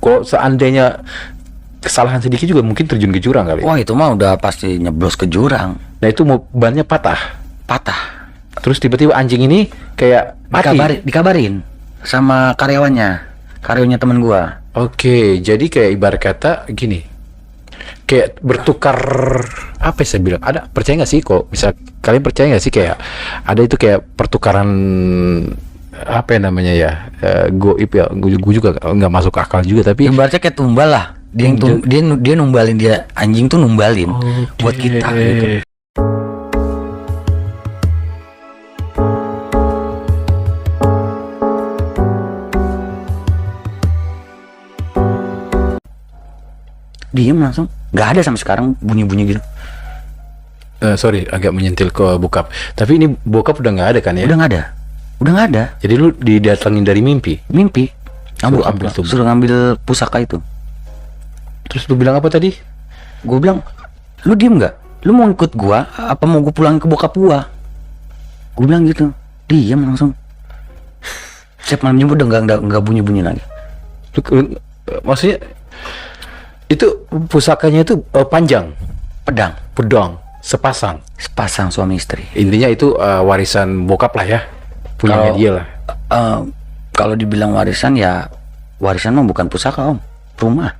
Kalau seandainya kesalahan sedikit juga mungkin terjun ke jurang kali. Wah, itu mah udah pasti nyeblos ke jurang. Nah itu bannya patah. Terus tiba-tiba anjing ini kayak mati. Dikabarin sama karyawannya temen gua. Oke, jadi kayak ibarat kata gini, kayak bertukar, apa ya saya bilang, ada, percaya nggak sih kok, bisa kalian percaya nggak sih kayak ada itu kayak pertukaran, apa ya namanya ya, goib ya, gue juga nggak masuk akal juga, tapi ibaratnya kayak tumbal lah, dia numbalin, dia anjing tuh numbalin buat kita gitu. Diem langsung, nggak ada sampai sekarang bunyi-bunyi gitu. Sorry, agak menyentil ke bokap. Tapi ini bokap udah nggak ada kan ya? Udah nggak ada. Jadi lu didatangin dari mimpi? Suruh ngambil pusaka itu. Terus lu bilang apa tadi? Gue bilang, lu diem nggak? Lu mau ikut gua? Apa mau gue pulang ke bokap gua? Gue bilang gitu. Diem langsung. Setiap malamnya udah nggak bunyi-bunyi lagi. Maksudnya itu pusakanya itu panjang, pedang, sepasang suami istri. Intinya itu warisan bokap lah ya, punyanya dia lah. Kalau dibilang warisan ya, warisan mah bukan pusaka om, rumah,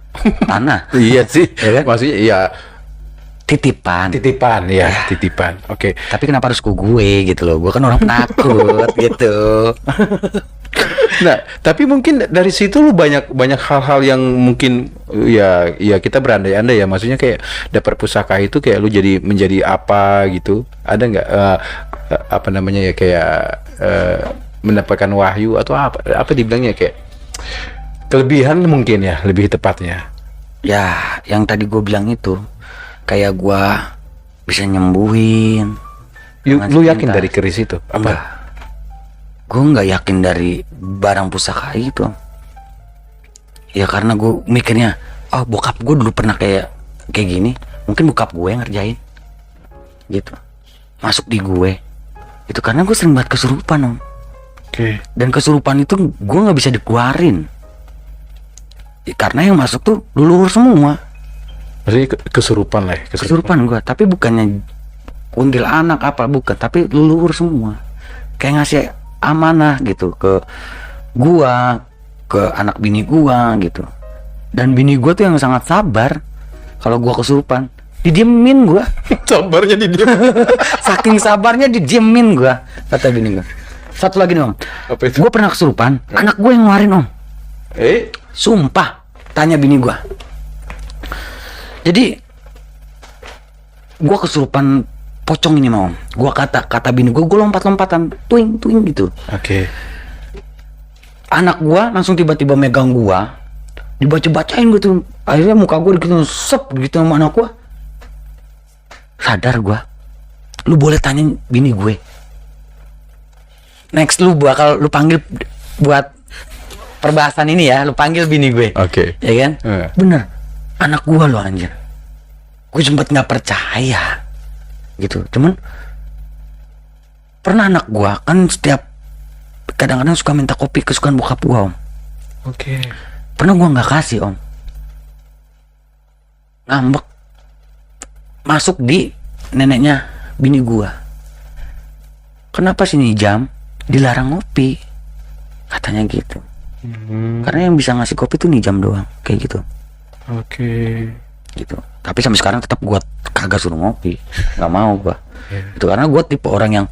tanah. Iya sih, ya kan? Maksudnya ya titipan ya, titipan. Oke. Tapi kenapa harus ke gue gitu loh? Gue kan orang penakut gitu. Nah, tapi mungkin dari situ lu banyak hal-hal yang mungkin ya kita berandai-andai ya, maksudnya kayak dapat pusaka itu kayak lu menjadi apa gitu. Ada nggak apa namanya ya, kayak mendapatkan wahyu atau apa dibilangnya, kayak kelebihan mungkin ya, lebih tepatnya. Ya, yang tadi gue bilang itu kayak gue bisa nyembuhin. Lu yakin dari keris itu? Apa? Enggak. Gue nggak yakin dari barang pusaka itu. Ya karena gue mikirnya, oh bokap gue dulu pernah kayak gini, mungkin bokap gue yang ngerjain gitu, masuk di gue itu karena gue sering banget kesurupan om. Oke. Dan kesurupan itu gue nggak bisa dikeluarin karena yang masuk tuh leluhur semua. Maksudnya kesurupan lah ya, kesurupan gue, tapi bukannya kuntilanak apa, bukan, tapi leluhur semua kayak ngasih amanah gitu ke gua, ke anak bini gua gitu. Dan bini gua tuh yang sangat sabar. Kalau gua kesurupan, didiemin gua. Sabarnya didiemin. Saking sabarnya didiemin gua, kata bini gua. Satu lagi nih om, apa itu? Gua pernah kesurupan, anak gua yang ngeluarin om. Sumpah, tanya bini gua. Jadi gua kesurupan pocong ini mau, gua kata bini gua lompat-lompatan, tuing gitu. Oke. Anak gua langsung tiba-tiba megang gua, dibaca-bacain gitu. Akhirnya muka gua gitu sep gitu sama anak gua. Sadar gua. Lu boleh tanya bini gue. Next lu panggil buat perbahasan ini ya, lu panggil bini gue. Oke. Ya kan? Bener. Anak gua lo anjir. Gue sempet nggak percaya. Gitu, cuman pernah anak gua kan setiap kadang-kadang suka minta kopi kesukaan bokap gua om. Oke. Pernah gua nggak kasih om, ngambek, masuk di neneknya bini gua. Kenapa sih nih jam dilarang ngopi, katanya gitu. Karena yang bisa ngasih kopi tuh nih jam doang, kayak gitu. Oke. Gitu. Tapi sampai sekarang tetap gua kagak suruh ngopi, nggak mau gua. Itu karena gua tipe orang yang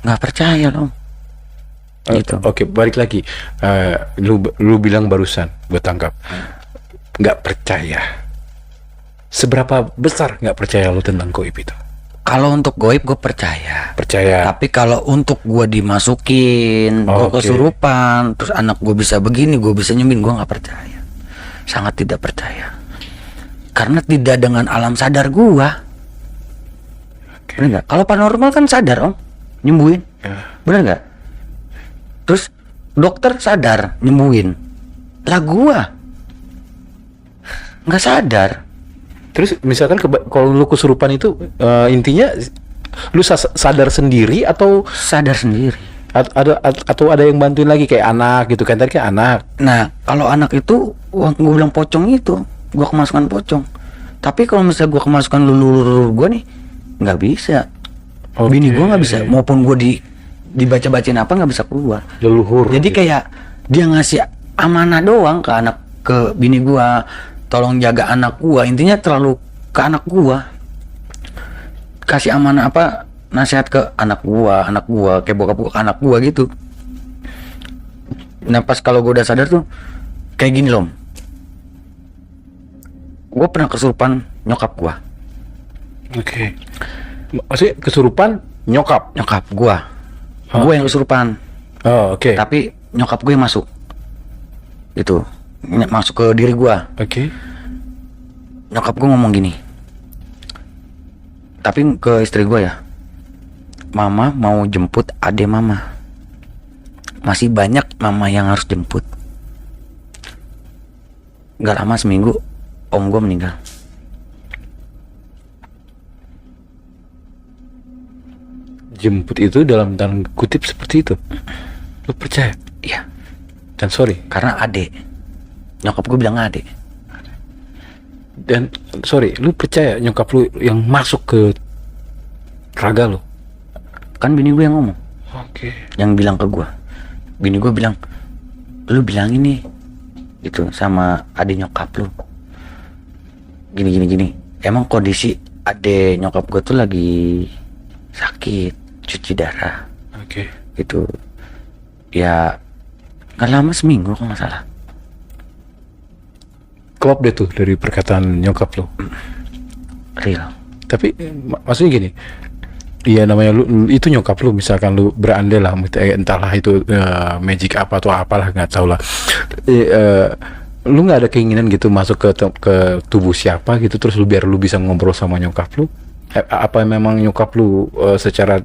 nggak percaya loh. Gitu. Oke, balik lagi. Lu bilang barusan, gua tangkap nggak percaya. Seberapa besar nggak percaya lu tentang goib itu? Kalau untuk goib gua percaya. Tapi kalau untuk gua dimasukin, gua kesurupan, terus anak gua bisa begini, gua bisa nyembuhin, gua nggak percaya. Sangat tidak percaya. Karena tidak dengan alam sadar gua. Bener nggak? Kalau paranormal kan sadar om, nyembuhin. Bener nggak? Terus dokter sadar nyembuhin. Lah gua nggak sadar. Terus misalkan kalau lu kesurupan itu intinya lu sadar sendiri atau sadar sendiri? Atau ada yang bantuin lagi kayak anak gitu kan, tadi kan anak. Nah, kalau anak itu gue bilang pocong itu, gue kemasukan pocong. Tapi kalau misalnya gue kemasukan leluhur gue nih, nggak bisa. Bini gue nggak bisa, maupun gue dibaca-bacain apa nggak bisa keluar. Leluhur. Jadi gitu. kayak dia ngasih amanah doang ke bini gue, tolong jaga anak gue. Intinya terlalu ke anak gue, kasih amanah apa, nasihat ke anak gue kayak bokap gue ke anak gue gitu. Nah pas kalau gue udah sadar tuh kayak gini loh, gue pernah kesurupan nyokap gue. Oke. Maksudnya kesurupan nyokap gue yang kesurupan. Oh oke. Tapi nyokap gue yang masuk itu, masuk ke diri gue. Oke. Nyokap gue ngomong gini, tapi ke istri gue ya, mama mau jemput ade mama, masih banyak mama yang harus jemput. Gak lama seminggu om gue meninggal. Jemput itu dalam tanda kutip seperti itu. Lu percaya? Iya. Dan sorry, Karena ade, nyokap gue bilang ade. dan sorry, lu percaya nyokap lu yang masuk ke raga lu? Kan bini gue yang ngomong, Oke. yang bilang ke gue. Bini gue bilang, lu bilang ini gitu sama ade nyokap lu, gini. Emang kondisi ade nyokap gue tuh lagi sakit, cuci darah Oke. gitu. Ya gak lama, seminggu kalau nggak salah. Klop deh tuh dari perkataan nyokap lu. Real. Tapi maksudnya gini, iya namanya lu itu nyokap lu, misalkan lu berandai lah, entahlah itu magic apa atau apalah, nggak tahu lah. Lu nggak ada keinginan gitu masuk ke tubuh siapa gitu, terus biar lu bisa ngobrol sama nyokap lu? Apa memang nyokap lu secara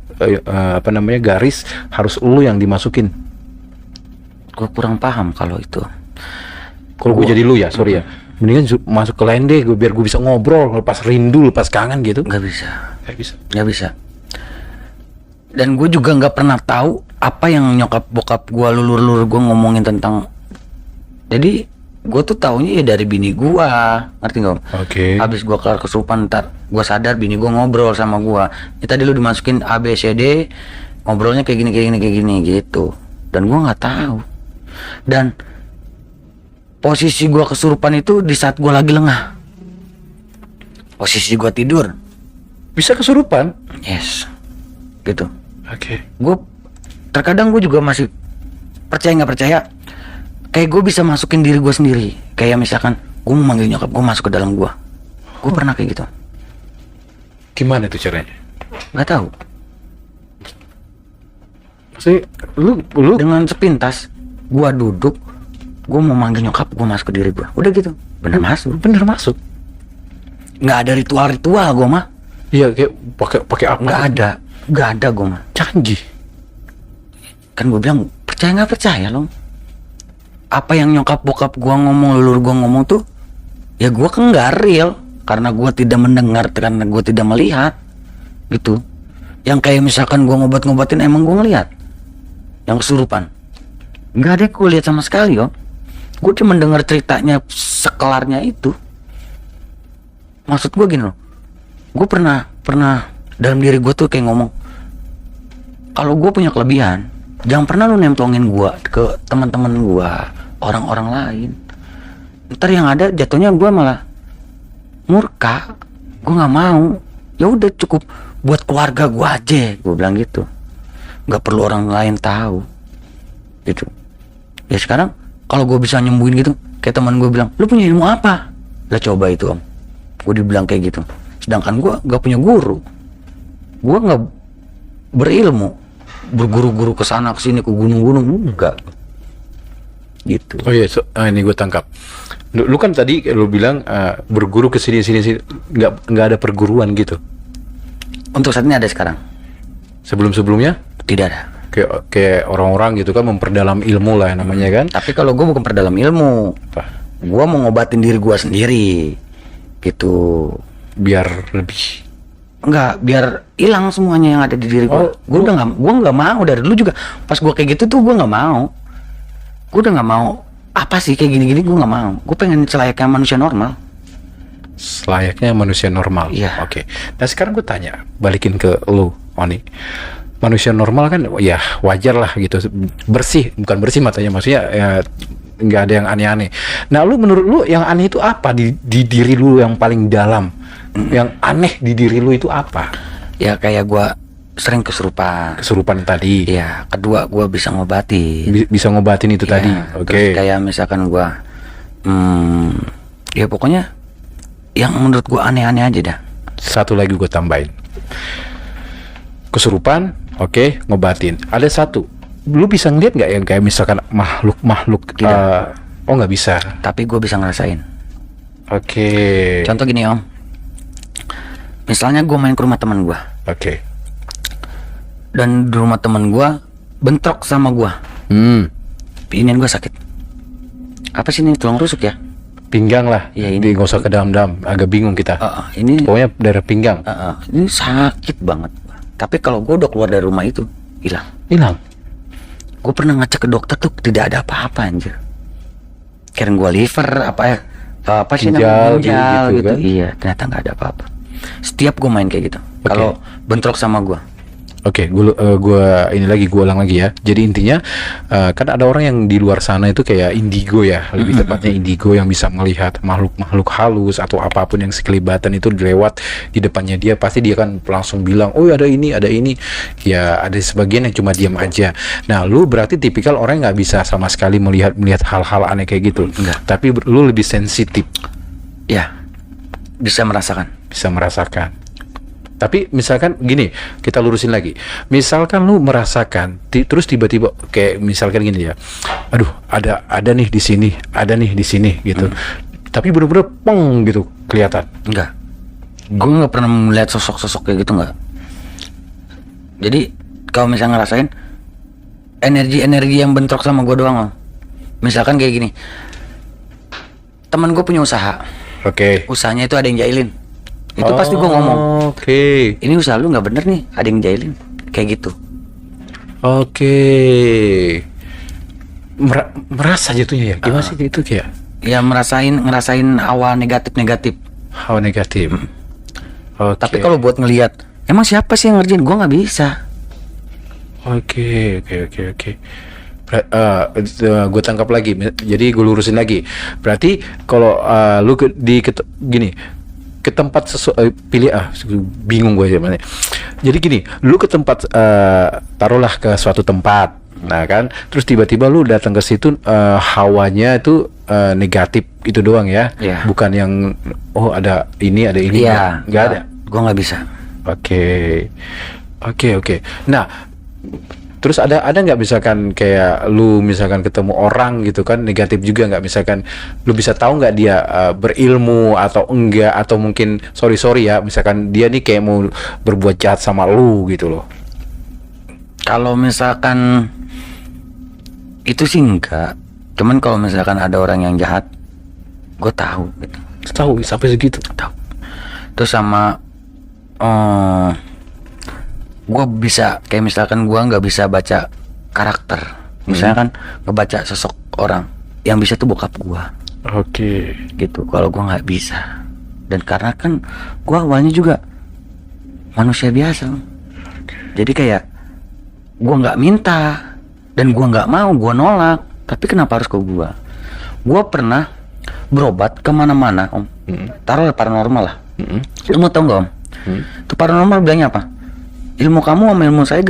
apa namanya garis harus lu yang dimasukin? Gue kurang paham kalau itu. Kalau gue jadi lu ya, sorry ya, mendingan masuk ke lain deh, biar gue bisa ngobrol, lepas rindu, lepas kangen gitu. Nggak bisa. Nggak bisa. Dan gue juga nggak pernah tahu apa yang nyokap bokap gue, lulur gue ngomongin tentang. Jadi gue tuh taunya ya dari bini gue, ngerti nggak? Oke. Habis gue kelar kesurupan, ntar gue sadar bini gue ngobrol sama gue. Ya tadi lu dimasukin A B C D, ngobrolnya kayak gini gitu. Dan gue nggak tahu. Dan posisi gue kesurupan itu di saat gue lagi lengah. Posisi gue tidur. Bisa kesurupan? Yes. Gitu. Oke. Gue terkadang gue juga masih percaya nggak percaya, kayak gue bisa masukin diri gue sendiri. Kayak misalkan gue mau manggil nyokap gue masuk ke dalam gue pernah kayak gitu. Gimana itu caranya? Nggak tahu. Maksudnya lu Dengan sepintas gue duduk, gue mau manggil nyokap gue masuk ke diri gue, udah gitu. Bener masuk. Nggak ada ritual gue mah. Iya, kayak pakai apa? Nggak ada gue mah. Canggih. Kan gue bilang percaya nggak percaya loh. Apa yang nyokap bokap gue ngomong, leluhur gue ngomong tuh, ya gue kan nggak real, karena gue tidak mendengar, karena gue tidak melihat gitu. Yang kayak misalkan gue ngobatin emang gue ngelihat. Yang kesurupan nggak ada gue lihat sama sekali yo. Gue cuma dengar ceritanya sekelarnya itu. Maksud gue gini loh, gue pernah dalam diri gue tuh kayak ngomong, kalau gue punya kelebihan, jangan pernah lu nemplongin gue ke teman-teman gue, orang-orang lain. Ntar yang ada jatuhnya gue malah murka. Gue nggak mau. Ya udah cukup buat keluarga gue aja, gue bilang gitu. Nggak perlu orang lain tahu gitu. Ya sekarang kalau gue bisa nyembuhin gitu, kayak teman gue bilang, lu punya ilmu apa? Lah coba itu om, gue dibilang kayak gitu. Sedangkan gue nggak punya guru, gue nggak berilmu, berguru-guru ke sana ke sini ke gunung-gunung, enggak gitu. Oh iya, ini gue tangkap. Lu kan tadi lu bilang berguru ke sini, nggak ada perguruan gitu. Untuk saat ini ada sekarang. Sebelumnya Tidak ada. Kayak orang-orang gitu kan memperdalam ilmu lah namanya kan. Tapi kalau gue bukan perdalam ilmu, gue mau ngobatin diri gue sendiri gitu. Biar lebih Enggak, biar hilang semuanya yang ada di diri gue. Gue nggak mau dari dulu juga. Pas gue kayak gitu tuh gue nggak mau. Gue udah nggak mau. Apa sih kayak gini-gini, gue nggak mau. Gue pengen selayaknya manusia normal. Selayaknya manusia normal. Iya. Oke. Nah sekarang gue tanya, balikin ke lu, Oni. Manusia normal kan, ya wajar lah gitu. Bersih, bukan bersih matanya, maksudnya ya nggak ada yang aneh-aneh. Nah menurut lu yang aneh itu apa di diri lu yang paling dalam? Yang aneh di diri lu itu apa? Ya kayak gua sering kesurupan. Kesurupan tadi. Iya. Kedua gua bisa ngobatin. Bisa ngobatin itu Ya, tadi. Oke. Terus kayak misalkan gua, ya pokoknya yang menurut gua aneh-aneh aja dah. Satu lagi gua tambahin. Kesurupan, oke, ngobatin. Ada satu. Lu bisa ngeliat nggak yang kayak misalkan makhluk? Oh nggak bisa. Tapi gua bisa ngerasain. Oke. Contoh gini Om. Misalnya gue main ke rumah teman gue, Oke. dan di rumah teman gue bentrok sama gue, pingin gue sakit. Apa sih ini, tulang rusuk ya? Pinggang lah. Iya, ini. Nggak usah ke dalam-dalam. Agak bingung kita. Ini Pokoknya daerah pinggang. ini sakit banget. Tapi kalau gue udah keluar dari rumah itu hilang. Hilang. Gue pernah ngecek ke dokter tuh tidak ada apa-apa anjir. Kirain gue liver apa sih namanya, ginjal gitu. Kan? Iya, ternyata nggak ada apa-apa. Setiap gue main kayak gitu. Kalau bentrok sama gue. Oke, gue ulang lagi ya. Jadi intinya kan ada orang yang di luar sana itu kayak indigo ya, lebih tepatnya indigo yang bisa melihat makhluk halus atau apapun yang sekelibatan itu lewat di depannya dia, pasti dia kan langsung bilang, oh ada ini. Ya ada sebagian yang cuma diam aja. Nah, lu berarti tipikal orang yang nggak bisa sama sekali melihat hal-hal aneh kayak gitu. Enggak. Tapi lu lebih sensitif. Ya, bisa merasakan. Tapi misalkan gini, kita lurusin lagi. Misalkan lu merasakan, terus tiba-tiba kayak misalkan gini ya, aduh ada nih di sini, gitu. Tapi bener-bener peng gitu kelihatan. Enggak. Gue nggak pernah melihat sosok-sosok kayak gitu, enggak. Jadi kalau misalnya ngerasain energi yang bentrok sama gue doang, Om. Misalkan kayak gini, teman gue punya usaha. Oke. Usahanya itu ada yang jahilin. Itu pasti gue ngomong. Oke. Ini usaha lu nggak bener nih, ada yang jahilin. Kayak gitu. Oke. Merasa jatuhnya ya? Gimana sih itu kayak? Ya ngerasain hawa negatif. Hawa negatif. Oke. Tapi kalau buat ngelihat, emang siapa sih yang ngerjain? Gue nggak bisa. Oke. Gue tangkap lagi. Jadi gue lurusin lagi. Berarti kalau lu gini, ke tempat bingung gue gimana. Jadi gini, lu ke tempat taruhlah ke suatu tempat, nah kan, terus tiba-tiba lu datang ke situ, hawanya itu negatif itu doang ya, bukan yang ada ini ya, nggak ada. Gue nggak bisa. Oke. Nah, terus ada nggak misalkan kayak lu misalkan ketemu orang gitu kan negatif juga nggak, misalkan lu bisa tahu nggak dia berilmu atau enggak, atau mungkin sorry ya misalkan dia nih kayak mau berbuat jahat sama lu gitu loh. Kalau misalkan itu sih enggak, cuman kalau misalkan ada orang yang jahat, gue tahu gitu. Tahu sampai segitu. Tahu. Terus sama gue bisa kayak misalkan gue nggak bisa baca karakter, misalnya kan ngebaca sosok orang, yang bisa tuh bokap gue. Oke. Gitu. Kalau gue nggak bisa, dan karena kan gue awalnya juga manusia biasa, jadi kayak gue nggak minta dan gue nggak mau, gue nolak. Tapi kenapa harus ke gue? Gue pernah berobat kemana-mana, Om. Taruh paranormal lah. Lu mau tau nggak, Om? Tuh paranormal bilangnya apa? Ilmu kamu sama ilmu saya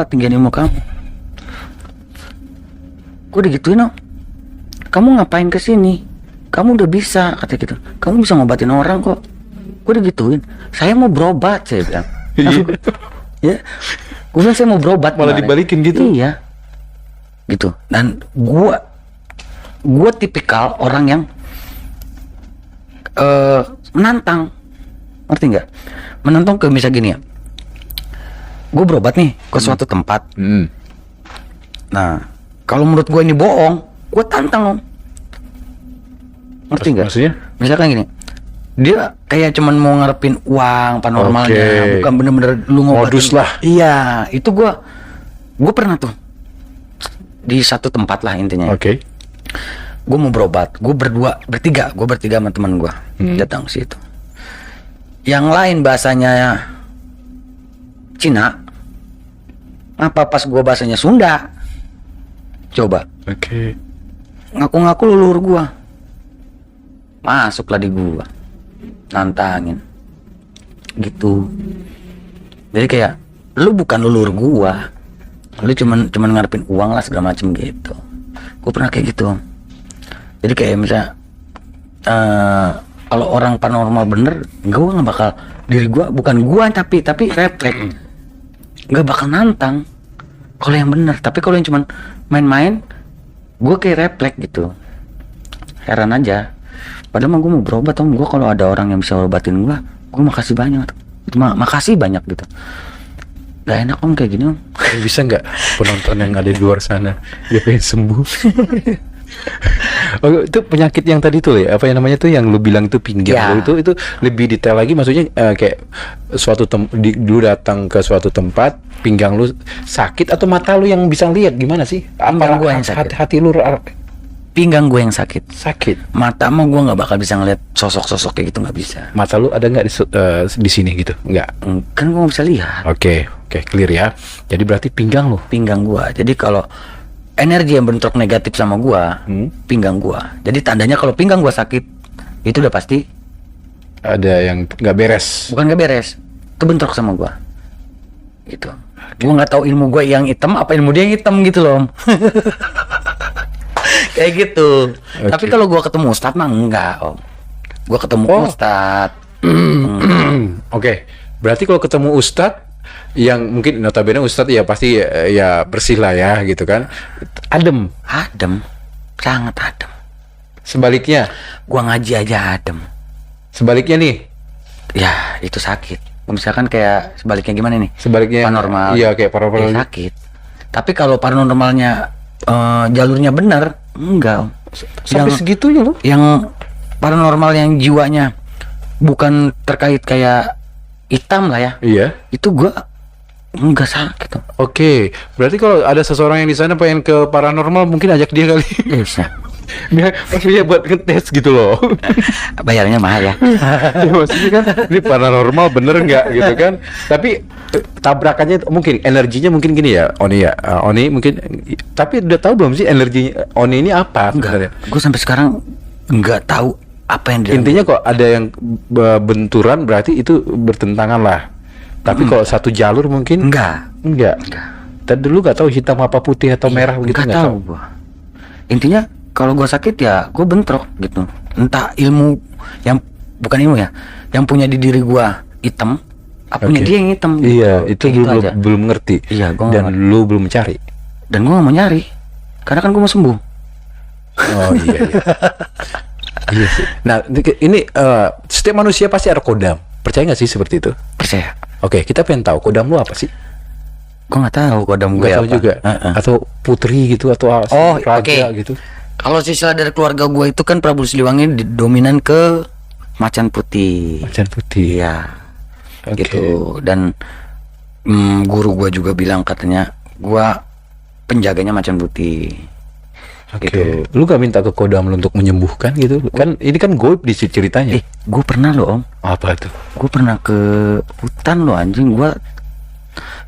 tinggian ilmu kamu. Gue digituin, Om. Kamu ngapain kesini? Kamu udah bisa, kata gitu. Kamu bisa ngobatin orang kok. Gue digituin. Saya mau berobat, saya bilang. Ya, gue bilang saya mau berobat. Malah dibalikin gitu. Iya, gitu. Dan gue tipikal orang yang menantang, ngerti nggak? Menantang ke misal gini ya. Gue berobat nih ke suatu tempat. Nah, kalau menurut gue ini bohong, gue tantang, Om. Ngerti nggak? Maksudnya? Misalkan gini, Dia kayak cuman mau ngarepin uang paranormalnya, Oke. bukan bener-bener lu ngobatin. Modus lah. Iya, itu gua pernah tuh di satu tempat lah intinya. Oke. Gue mau berobat, gue bertiga sama teman gue datang ke situ. Yang lain bahasanya Cina, apa pas gue bahasanya Sunda? Coba, Oke. ngaku-ngaku leluhur gue, masuklah di gue, nantangin, gitu. Jadi kayak, lu bukan leluhur gue, lu cuman ngarepin uang lah segala macem gitu. Gue pernah kayak gitu. Jadi kayak misalnya kalau orang paranormal bener, gue nggak bakal, diri gue bukan gue tapi refleks, nggak bakal nantang kalau yang bener. Tapi kalau yang cuman main-main, gue kayak refleks gitu. Heran aja. Padahal mah gue mau berobat, om. Gue kalau ada orang yang bisa obatin gue makasih banyak. Makasih banyak gitu. Gak enak om kayak gini om. Bisa nggak penonton yang ada di luar sana dia pengen sembuh? Oh, itu penyakit yang tadi tuh ya, apa yang namanya tuh yang lu bilang tuh pinggang Ya. lu itu lebih detail lagi, maksudnya kayak suatu lu datang ke suatu tempat, pinggang lu sakit atau mata lu yang bisa lihat, gimana sih? Pinggang gua yang sakit. hati lu Pinggang gue yang sakit. sakit? Mata mah gue nggak bakal bisa ngeliat sosok-sosok kayak gitu, nggak bisa. Mata lu ada nggak di sini gitu? Nggak. Kan gue nggak bisa lihat Oke, clear ya. Jadi berarti pinggang lu. pinggang gue. Jadi kalau energi yang bentrok negatif sama gue, pinggang gue. Jadi tandanya kalau pinggang gue sakit, itu udah pasti Ada yang nggak beres. bukan nggak beres, kebentrok sama gue. Gitu. Gue nggak tahu ilmu gue yang hitam apa ilmu dia yang hitam gitu loh, Om. Kayak gitu. Oke. Tapi kalau gue ketemu Ustadz mah enggak, om. Gue ketemu Oh. Ustadz. Oke, berarti kalau ketemu ustadz yang mungkin notabene ustadz ya pasti ya bersih lah ya gitu kan, adem. Adem, sangat adem. Sebaliknya, Gue ngaji aja adem. sebaliknya nih, Ya itu sakit. Misalkan kayak sebaliknya gimana nih? sebaliknya Paranormal. Iya kayak paranormal. Ya, sakit. Tapi kalau paranormalnya jalurnya benar, enggak, Om. Sampai segitunya loh. Yang paranormal yang jiwanya bukan terkait kayak hitam lah ya, Iya. itu gua enggak sakit, Om. Oke, berarti kalau ada seseorang yang di sana pengen ke paranormal, mungkin ajak dia kali. Bisa. Biar maksudnya buat ngetes gitu loh. Bayarnya mahal ya. Ya, maksudnya kan ini paranormal bener nggak gitu kan? Tapi tabrakannya mungkin energinya mungkin gini ya, Oni ya. Oni mungkin, tapi udah tahu belum sih energinya Oni ini apa sebenarnya? Gue sampai sekarang enggak tahu apa yang dia. Intinya kok ada yang benturan berarti itu bertentangan lah. Tapi kalau satu jalur mungkin Enggak. enggak. Tadi dulu nggak tahu hitam apa putih atau merah begitu, Enggak nggak tahu gua. Intinya kalau gua sakit ya gua bentrok gitu. Entah ilmu yang bukan ilmu ya, yang punya di diri gua hitam, apa punya Oke. dia yang hitam. Iya, gitu. itu Kayak gitu aja. belum ngerti. Iya, gua Dan nggak lu belum mencari. Dan gua nggak mau nyari, karena kan gua mau sembuh. Oh iya. Iya sih. Nah ini setiap manusia pasti ada kodam. Percaya nggak sih seperti itu? Percaya? Oke, kita pengen tahu kodam lu apa sih? Gua nggak tahu kodam gue Nggak tahu apa. juga. Atau putri gitu atau Oh, raja oke. gitu. Kalau silsilah dari keluarga gue itu kan Prabu Siliwangi dominan ke macan putih. Macan putih. Iya. Oke. Gitu. Dan guru gue juga bilang katanya gua penjaganya macan putih. Oke. Gitu. Lu gak minta ke kodam lu untuk menyembuhkan gitu? Kan ini kan goib di ceritanya. Gue pernah loh, Om. Apa tuh? Gue pernah ke hutan loh, anjing. Gue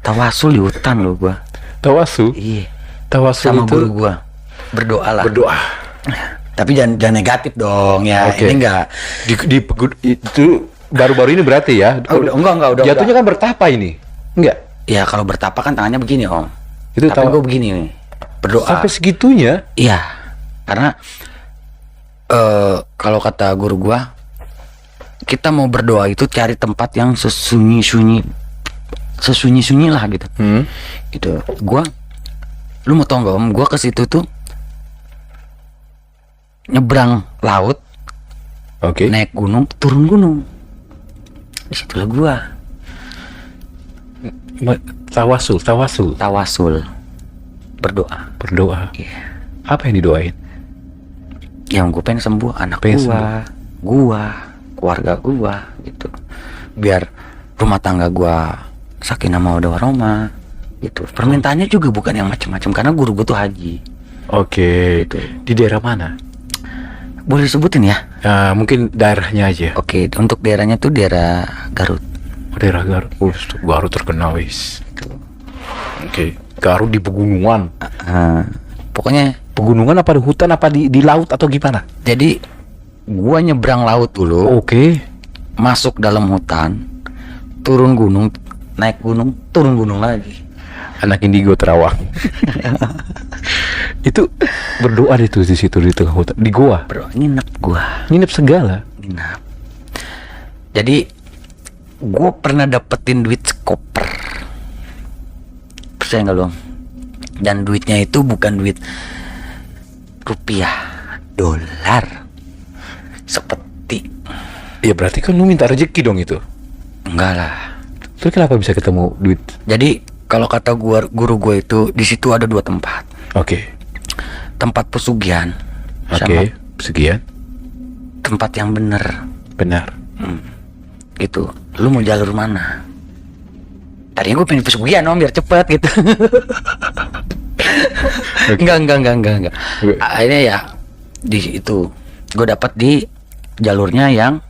tawasul di hutan loh gue. Tawasul. Iya. Tawasul Sama itu guru gue. Berdoa lah. berdoa. Tapi jangan negatif dong ya. Oke. Ini enggak. Itu baru-baru ini berarti ya? Enggak, udah. Jatuhnya kan bertapa ini. Enggak. Ya kalau bertapa kan tangannya begini, Om. Itu Tapi gue begini nih. Berdoa. sampai segitunya. Iya. Karena kalau kata guru gua, kita mau berdoa itu cari tempat yang sesunyi-sunyi lah gitu. Gitu. Lu mau tau nggak, Om? Gua ke situ tuh nyebrang laut, Oke. naik gunung, turun gunung. Disitulah gua Tawasul. tawasul, berdoa. Berdoa. Iya. Apa yang didoain? Yang gue pengen sembuh anak Pengen gua, keluarga gua gitu, biar rumah tangga gua sakinah mawaddah warahmah gitu. Permintaannya juga bukan yang macam-macam karena guru gua tuh haji. Oke. Gitu. Di daerah mana? Boleh sebutin ya? Mungkin daerahnya aja. Oke, untuk daerahnya tuh daerah Garut. Daerah Garut. Garut terkenal wis. Oke. Garut di pegunungan. Pokoknya Pegunungan apa di hutan apa di laut atau gimana? jadi gua nyebrang laut dulu, Oke. masuk dalam hutan, turun gunung, naik gunung, turun gunung lagi. Anak indigo terawang. Itu berdoa itu di situ di tengah hutan di goa. Bro, nginep gua. Nginep segala. Nginep. Jadi gua pernah dapetin duit sekoper. Percaya nggak lo? Dan duitnya itu bukan duit rupiah, dolar. Seperti Ya berarti kan lu minta rezeki dong itu. enggak lah. Terus kenapa bisa ketemu duit? Jadi kalau kata guru gue itu di situ ada 2 tempat. Oke. Tempat pesugihan sama Oke. Sekian. tempat yang bener. Benar. Gitu. Lu mau jalur mana? Tadinya gue pengen pesugihan om biar cepet gitu. Enggak. Akhirnya ya di itu gue dapat di jalurnya yang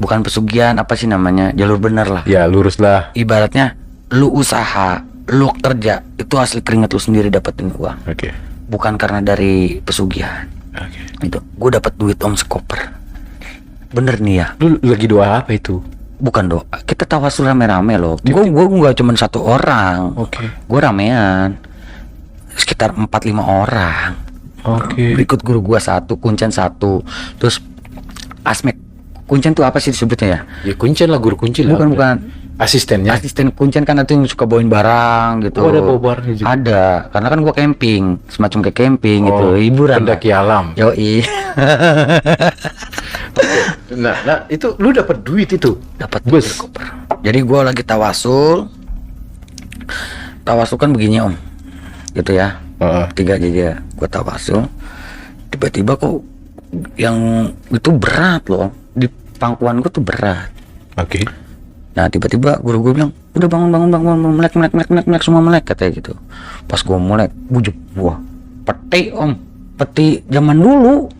bukan pesugihan, apa sih namanya, jalur bener lah. Ya lurus lah. Ibaratnya lu usaha, lu kerja, itu hasil keringat lu sendiri dapetin uang. Oke. Bukan karena dari pesugihan. Oke. Itu gue dapat duit om sekoper. Bener nih ya. Lu lagi doa apa itu? Bukan doa, kita tawasul rame-rame loh. Gue nggak cuma 1 orang. Oke. Gue ramean, sekitar 4-5 orang. Oke. Berikut guru gue 1, kuncen 1, terus asmek. Kuncen tuh apa sih disebutnya ya? Ya kuncen lah, guru kuncen lah. Bukan. Asistennya. Asisten kuncen kan itu yang suka bawain barang gitu. Oh, ada bawa barang juga. Ada, karena kan gue camping, semacam kayak camping gitu, hiburan. Pendaki alam. Yoi. Nah, itu lu dapat duit itu. Dapat Bus. koper. Jadi gue lagi tawasul. Tawasul kan begini om, gitu ya. 3 aja gue tawasul. Tiba-tiba kok yang itu berat loh, di pangkuan gue tuh berat. Oke. Nah tiba-tiba guru gue bilang, udah bangun, melek semua melek katanya gitu. Pas gue melek, bujuk gua peti om, peti zaman dulu.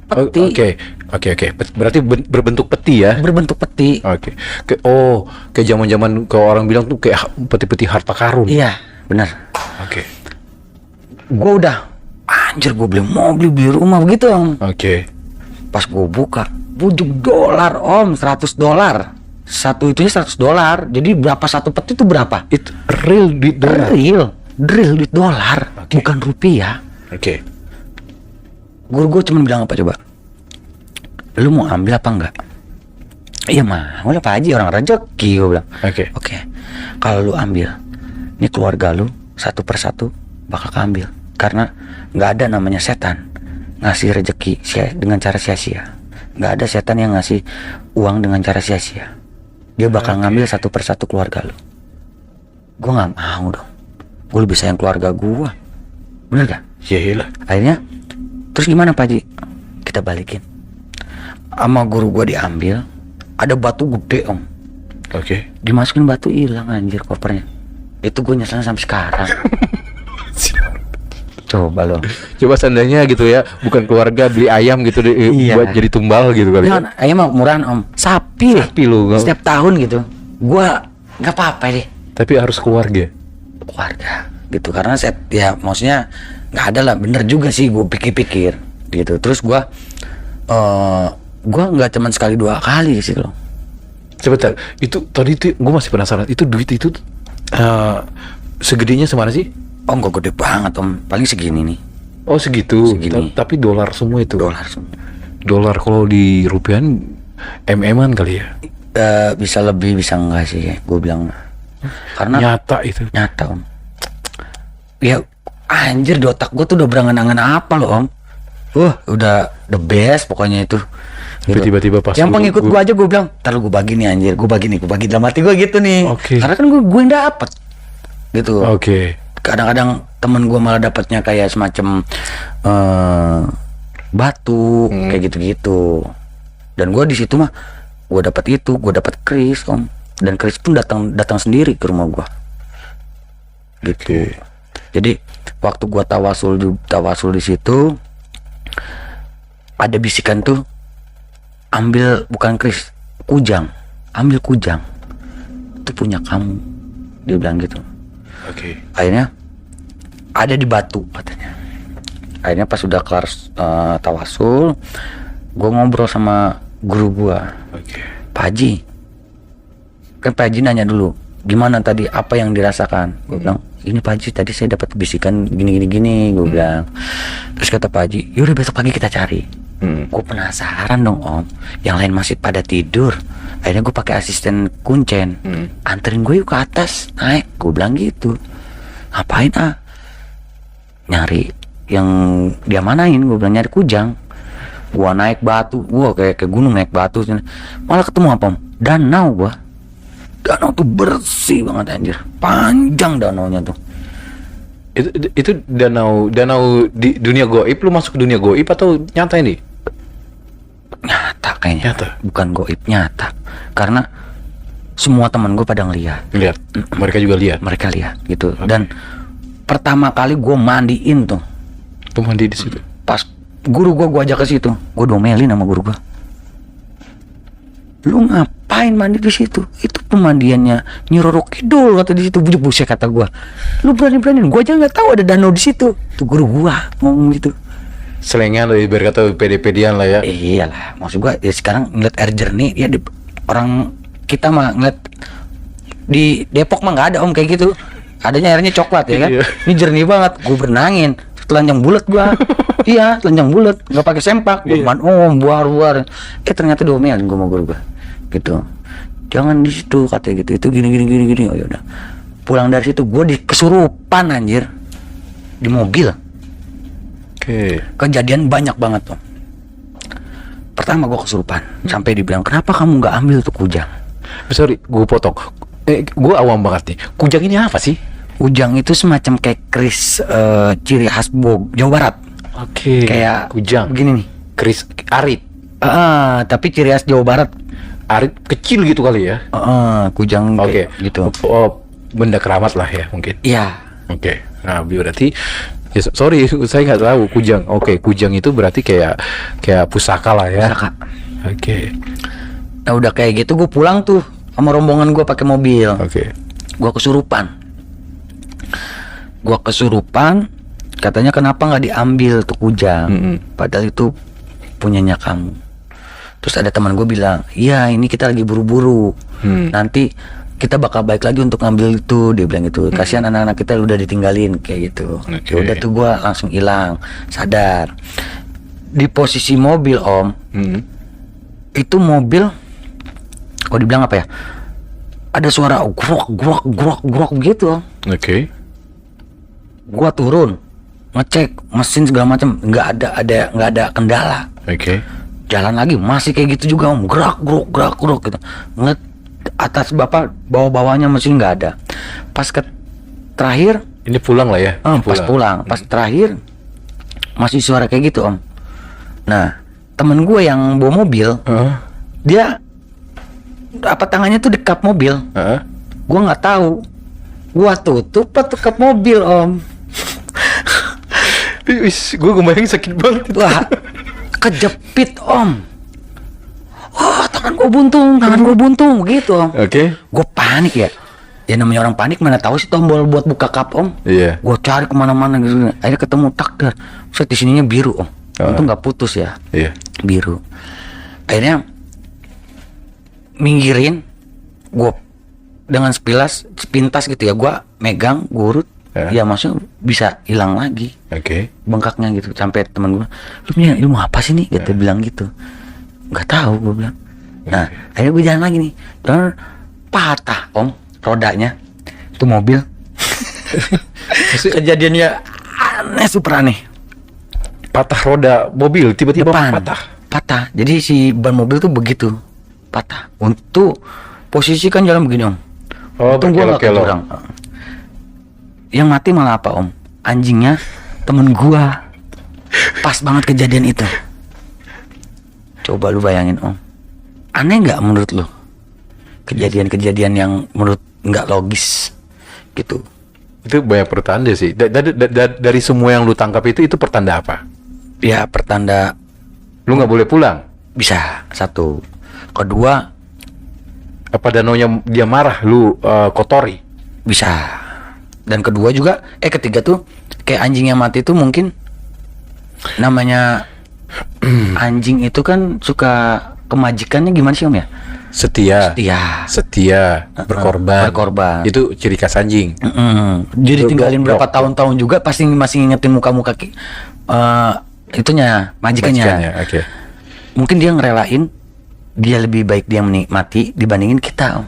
Peti. Oke. Berarti berbentuk peti ya? Berbentuk peti. Oke. Kayak zaman-zaman ke orang bilang tuh kayak peti-peti harta karun. Iya, benar. Oke. Gue udah anjir, gue beli mobil, beli rumah begitu om. Oke. Pas gue buka, bujuk dolar om, $100. Satu itunya $100. Jadi berapa satu peti itu berapa? Itu real duit dolar. Real duit dolar, bukan rupiah. Oke. Guru gue cuma bilang apa coba? Lu mau ambil apa enggak? Iya mau lah Pak Haji, orang rezeki, gue bilang. Oke. Kalau lu ambil, ini keluarga lu satu persatu bakal keambil. Karena nggak ada namanya setan ngasih rezeki dengan cara sia-sia. Nggak ada setan yang ngasih uang dengan cara sia-sia. Dia bakal ngambil satu persatu keluarga lu. Gue nggak mau dong. Gue lebih sayang keluarga gue. Bener gak? Iya lah. Akhirnya terus gimana Pak Haji? Kita balikin. Sama guru gue diambil. Ada batu gede om. Oke. Dimasukin batu, hilang anjir kopernya. Itu gue nyeselin sampai sekarang. Coba lo. Coba seandainya gitu ya, bukan keluarga beli ayam gitu buat jadi tumbal gitu kali. Jangan, ayam mah murahan om. Sapi lu. Setiap tahun gitu. Gua nggak apa-apa deh. Tapi harus keluarga Gitu, karena ya maksudnya nggak ada lah. Bener juga sih, gue pikir-pikir gitu. Terus gua nggak cuman sekali 2 kali sih loh. Sebentar, itu tadi itu gue masih penasaran. Itu duit itu segedenya semana sih? Oh nggak gede banget om, paling segini nih. Oh segitu. Segini. Tapi dolar semua itu. Dolar semua. Dolar kalau di rupiahan MM-an kali ya? Bisa lebih bisa enggak sih, gue bilang. Karena nyata itu. Nyata om. Ya anjir, di otak gue tuh udah berangan-angan apa loh om. Udah the best pokoknya itu. Tapi tiba-tiba pas yang pengikut gue aja gue bilang, ntar lu gue bagi nih anjir, gue bagi dalam hati gue gitu nih. Karena kan gue yang dapet gitu. Kadang-kadang temen gue malah dapatnya kayak semacam batu kayak gitu-gitu. Dan gue di situ mah gue dapat Kris om, dan Kris pun datang sendiri ke rumah gue gitu. Jadi waktu gue tawasul di situ ada bisikan tuh, ambil bukan Kris, Kujang, ambil Kujang, itu punya kamu, dia bilang gitu. Akhirnya ada di batu katanya. Akhirnya pas sudah kelar tawasul, gue ngobrol sama guru gue, Pak Haji. Kan Pak Haji nanya dulu, gimana tadi, apa yang dirasakan? Gue bilang, ini Pak Haji tadi saya dapat bisikan gini, gue bilang. Terus kata Pak Haji, yaudah besok pagi kita cari. Gue penasaran dong om, yang lain masih pada tidur. Akhirnya gue pakai asisten kuncen, anterin gue yuk ke atas, naik. Gue bilang gitu. Ngapain nyari yang dia manain? Gue bilang nyari Kujang. Gua naik batu, gua kayak ke gunung naik batu, malah ketemu apa om? Danau. Gua danau tuh bersih banget anjir, panjang danaunya tuh. Itu danau di dunia goib. Lu masuk ke dunia goib atau nyata ini? Nyata kayaknya. Bukan goib, nyata. Karena semua teman gue pada ngeliat. Mereka juga lihat. Mereka lihat gitu. Dan pertama kali gue mandiin tuh. Tuh mandi di situ. Pas guru gue ajak ke situ, gue domelin sama guru gue. Lu ngapain mandi di situ? Itu pemandiannya Nyi Roro Kidul kata di situ. Buset kata gue. Lu berani-beraniin, gue aja nggak tahu ada danau di situ. Tuh guru gue ngomong gitu. Selengan loh, berkata pede-pedean lah ya. Iyalah, maksud gue ya sekarang ngeliat air jernih ya, orang kita mah ngeliat di Depok mah nggak ada om kayak gitu. Adanya airnya coklat ya kan. Ini jernih banget. Gue berenangin, telanjang bulat gue. Iya, telanjang bulat, nggak pakai sempak. Gue buar. Ternyata domelin gue sama guru gue gitu. Jangan di situ katanya gitu. Itu gini. Oh yaudah. Pulang dari situ gue kesurupan anjir di mobil. Kejadian banyak banget tuh. Pertama gue kesurupan sampai dibilang, kenapa kamu nggak ambil tuh Kujang? Sorry, gue potong. Gue awam banget nih. Kujang ini apa sih? Kujang itu semacam kayak Kris, ciri khas Jawa Barat. Kayak Kujang. Begini nih. Kris arit. Tapi ciri khas Jawa Barat. Arit kecil gitu kali ya. Kujang gitu. Benda keramat lah ya mungkin. Iya. Nah berarti ya, sorry saya nggak tahu Kujang. Kujang itu berarti kayak pusaka lah ya. Pusaka. Nah udah kayak gitu gue pulang tuh sama rombongan gue pakai mobil. Gue kesurupan. Katanya kenapa nggak diambil tuh Kujang? Padahal itu punyanya kamu. Terus ada teman gue bilang, iya ini kita lagi buru-buru. Nanti kita bakal balik lagi untuk ngambil itu. Dia bilang gitu. Kasihan anak-anak kita udah ditinggalin kayak gitu. Udah tuh gue langsung hilang, sadar. Di posisi mobil om, itu mobil, kok dibilang apa ya? Ada suara grok gitu om. Gua turun, ngecek mesin segala macam, nggak ada kendala. Jalan lagi masih kayak gitu juga om, gerak gitu. Ngeliat atas bawah-bawahnya mesin nggak ada. Pas terakhir, ini pulang lah ya. Pas terakhir masih suara kayak gitu om. Nah temen gue yang bawa mobil, dia tangannya tuh di kap mobil. Gue nggak tahu. Gua tutup kap mobil om. Gue kebayang sakit banget. Wah, kejepit om. Tangan gue buntung gitu om. Gue panik ya. Ya namanya orang panik, mana tahu sih tombol buat buka kap om. Gue cari kemana-mana gitu. Akhirnya ketemu takder. Set di sininya biru om. Untung nggak putus ya. Biru. Akhirnya minggirin. Gue dengan sepintas gitu ya. Gue megang, gue urut. Ya maksudnya bisa hilang lagi. Bengkaknya gitu. Sampai teman gue, lu mau apa sih nih? Gitu bilang gitu. Nggak tahu gue bilang. Nah akhirnya gue jalan lagi nih. Dan patah om rodanya. Itu mobil. Kejadiannya aneh, super aneh. Patah roda mobil tiba-tiba patah. Jadi si ban mobil tuh begitu patah. Untuk posisi kan jalan begini om. Untung gue gak curang. Yang mati malah apa om? Anjingnya temen gua. Pas banget kejadian itu. Coba lu bayangin Om, aneh nggak menurut lu kejadian-kejadian yang menurut nggak logis gitu? Itu banyak pertanda sih. Dari semua yang lu tangkap itu pertanda apa? Ya pertanda Lu nggak boleh pulang. bisa, satu. Kedua Apa danaunya dia marah, lu kotori? bisa. Dan kedua juga, ketiga tuh kayak anjing yang mati tuh mungkin namanya anjing itu kan suka kemajikannya gimana sih Om ya? Setia, berkorban. Itu ciri khas anjing. Jadi tinggalin berapa tahun-tahun juga pasti masih ngingetin muka-muka itunya majikannya. Oke. Mungkin dia ngerelain, dia lebih baik dia menikmati dibandingin kita Om.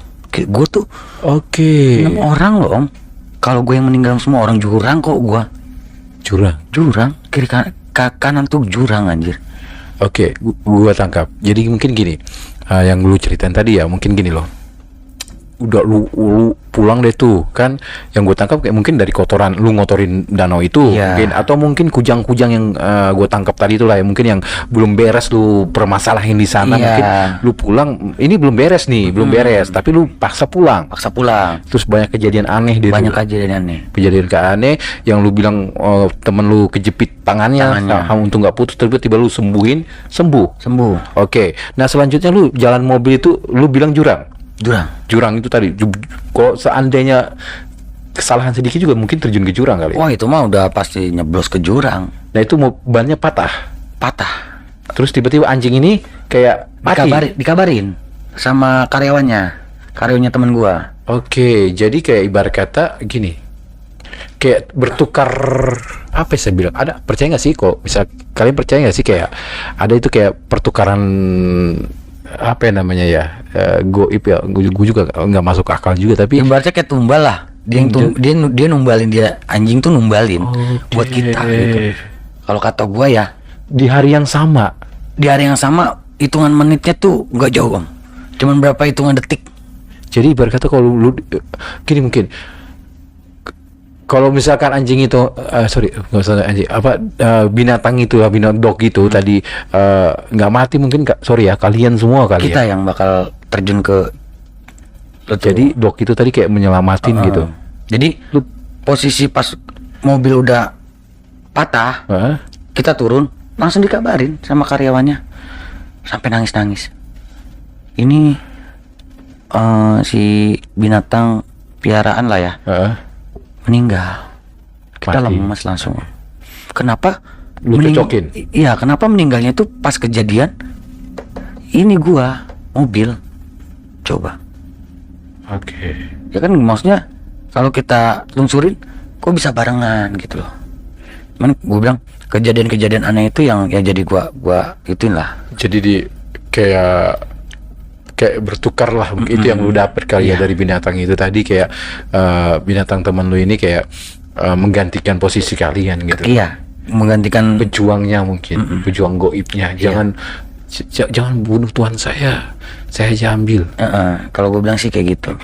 Gue tuh 6 orang loh Om. Kalau gue yang meninggal semua orang jurang kok gue. Jurang kiri kanan tuh jurang anjir. Oke, gua tangkap. Jadi mungkin gini, yang lu ceritain tadi ya, mungkin gini loh. Udah lu pulang deh tuh kan, yang gue tangkap kayak mungkin dari kotoran lu ngotorin danau itu, mungkin, atau mungkin kujang-kujang yang gue tangkap tadi itulah ya, mungkin yang belum beres lu permasalahin di sana, mungkin lu pulang ini belum beres nih, belum beres, tapi lu paksa pulang. Terus banyak kejadian aneh kejadian aneh yang lu bilang temen lu kejepit tangannya. Untuk nggak putus, tiba-tiba lu sembuh. Oke. Nah selanjutnya lu jalan mobil itu lu bilang jurang itu tadi. Kok seandainya kesalahan sedikit juga mungkin terjun ke jurang kali. Wah itu mah udah pasti nyeblos ke jurang. Nah itu bannya patah. Terus tiba-tiba anjing ini kayak mati. Dikabarin sama karyawannya temen gua. Oke, jadi kayak ibarat kata gini, kayak bertukar, apa saya bilang, ada, percaya nggak sih kok bisa kalian percaya nggak sih kayak ada itu kayak pertukaran, apa yang namanya ya, goib ya, gue juga nggak masuk akal juga, tapi ibaratnya kayak tumbal lah. Dia numbalin, dia anjing tuh numbalin buat kita gitu. Kalau kata gua ya di hari yang sama hitungan menitnya tuh nggak jauh Om, cuman berapa hitungan detik. Jadi ibarat kata kalau lu gini, mungkin kalau misalkan anjing itu nggak usah anjing, binatang itu lah, binatang dog itu tadi nggak mati, mungkin kalian semua kali kita yang bakal terjun ke. Jadi dog itu tadi kayak menyelamatin gitu. Jadi posisi pas mobil udah patah, kita turun langsung dikabarin sama karyawannya sampai nangis. Ini si binatang piaraan lah ya. Meninggal. Kita lemas langsung. Kenapa? Lu cocokin? Iya, kenapa meninggalnya itu pas kejadian ini gua mobil. Coba. Oke. Ya kan maksudnya kalau kita lungsurin kok bisa barengan gitu loh. Cuman gua bilang kejadian-kejadian aneh itu yang jadi gua ituin lah. Jadi kayak bertukar lah. Itu yang lu dapet kali ya dari binatang itu tadi, kayak binatang teman lu ini kayak menggantikan posisi kalian gitu. Iya, menggantikan pejuangnya mungkin, pejuang goibnya. Jangan bunuh Tuhan saya aja ambil. Kalau gue bilang sih kayak gitu.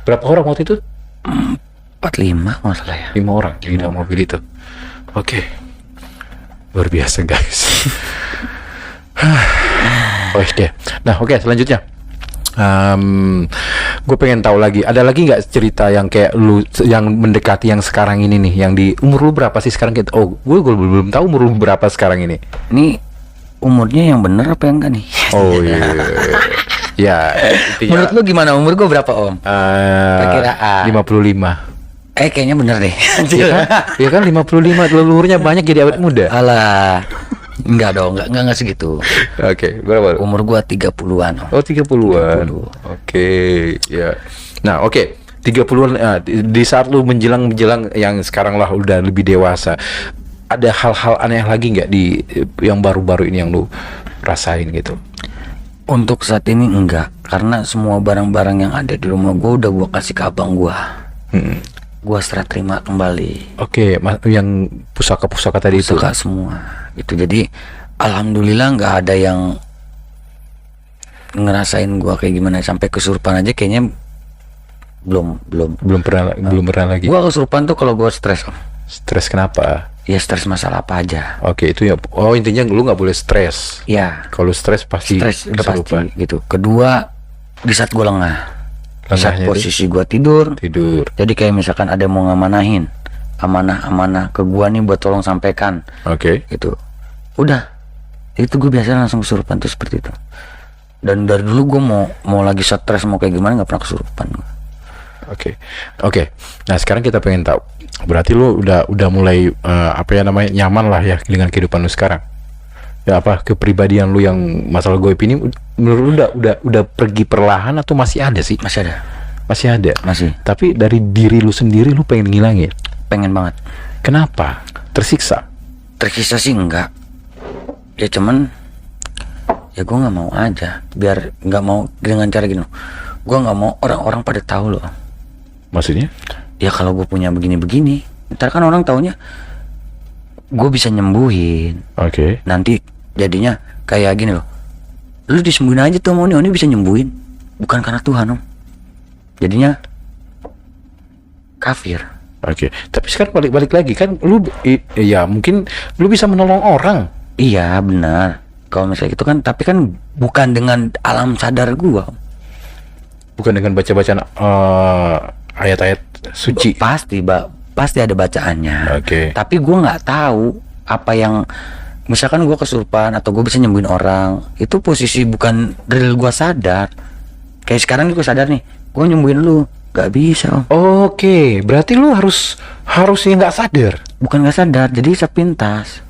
Berapa orang waktu itu? 45 kalau salah ya. 5 orang di dalam mobil itu. Oke. Luar biasa guys. Oke. Nah, selanjutnya. Gue pengen tahu lagi. Ada lagi nggak cerita yang kayak lu yang mendekati yang sekarang ini nih? Yang di umur lu berapa sih sekarang? Gue belum tahu umur lu berapa sekarang ini. Ini umurnya yang bener apa yang enggak nih? Oh iya. Ya. Menurut lu gimana umur gue berapa Om? Perkiraan 55. Kayaknya bener deh. Iya kan 55, leluhurnya banyak jadi awet muda. Alah. Enggak dong, enggak segitu. Oke, berapa? Umur gua 30-an. Oh, 30-an. Oke, ya. Nah, 30-an, di saat lu menjelang yang sekarang lah udah lebih dewasa. Ada hal-hal aneh lagi nggak di yang baru-baru ini yang lu rasain gitu? Untuk saat ini enggak, karena semua barang-barang yang ada di rumah gua udah gua kasih ke abang gua. Gua serah terima kembali. Oke, yang pusaka-pusaka tadi itu. Pusaka semua. Itu jadi alhamdulillah nggak ada yang ngerasain gua kayak gimana, sampai kesurupan aja kayaknya belum pernah lagi. Gua kesurupan tuh kalau gua stres. Stres kenapa? Ya stres masalah apa aja. Oke, itu ya. Oh, intinya lu nggak boleh stres. Ya. Kalau stres pasti Stres udah pasti kesurupan. gitu. Kedua, di saat gue lengah. Di saat Lengahnya posisi gue tidur. Jadi kayak misalkan ada yang mau ngamanahin amanah ke gua nih buat tolong sampaikan. Oke. Gitu. Udah. Itu gue biasanya langsung kesurupan tuh seperti itu. Dan dari dulu gue mau lagi stres mau kayak gimana nggak pernah kesurupan. Oke. Nah, sekarang kita pengen tahu. Berarti lu udah mulai nyaman lah ya dengan kehidupan lu sekarang. Ya apa kepribadian lu yang masalah goib ini menurut lu udah pergi perlahan atau masih ada sih? Masih ada. Masih ada. Masih. Tapi dari diri lu sendiri lu pengen ngilangin? Pengen banget. Kenapa? Tersiksa? Tersiksa sih enggak. Ya cuman ya gue nggak mau aja. Biar nggak mau dengan cara gini. Gue nggak mau orang-orang pada tahu loh. Maksudnya? Ya kalau gue punya begini-begini, ntar kan orang taunya gue bisa nyembuhin. Oke. Nanti jadinya kayak gini loh. Lu disembuhin aja tuh mau ini bisa nyembuhin. Bukan karena Tuhan om. Jadinya kafir. Oke. Tapi sekarang balik lagi kan lu ya mungkin lu bisa menolong orang. Iya benar. Kalau misalnya gitu kan, tapi kan bukan dengan alam sadar gua. Bukan dengan baca-bacaan ayat-ayat suci. Pasti ada bacaannya. Oke. Tapi gua nggak tahu apa yang misalkan gua kesurupan atau gua bisa nyembuhin orang, itu posisi bukan real gua sadar. Kayak sekarang gua sadar nih, gua nyembuhin lu, nggak bisa om. Oke, berarti lu harusnya nggak sadar. Bukan nggak sadar, jadi sepintas.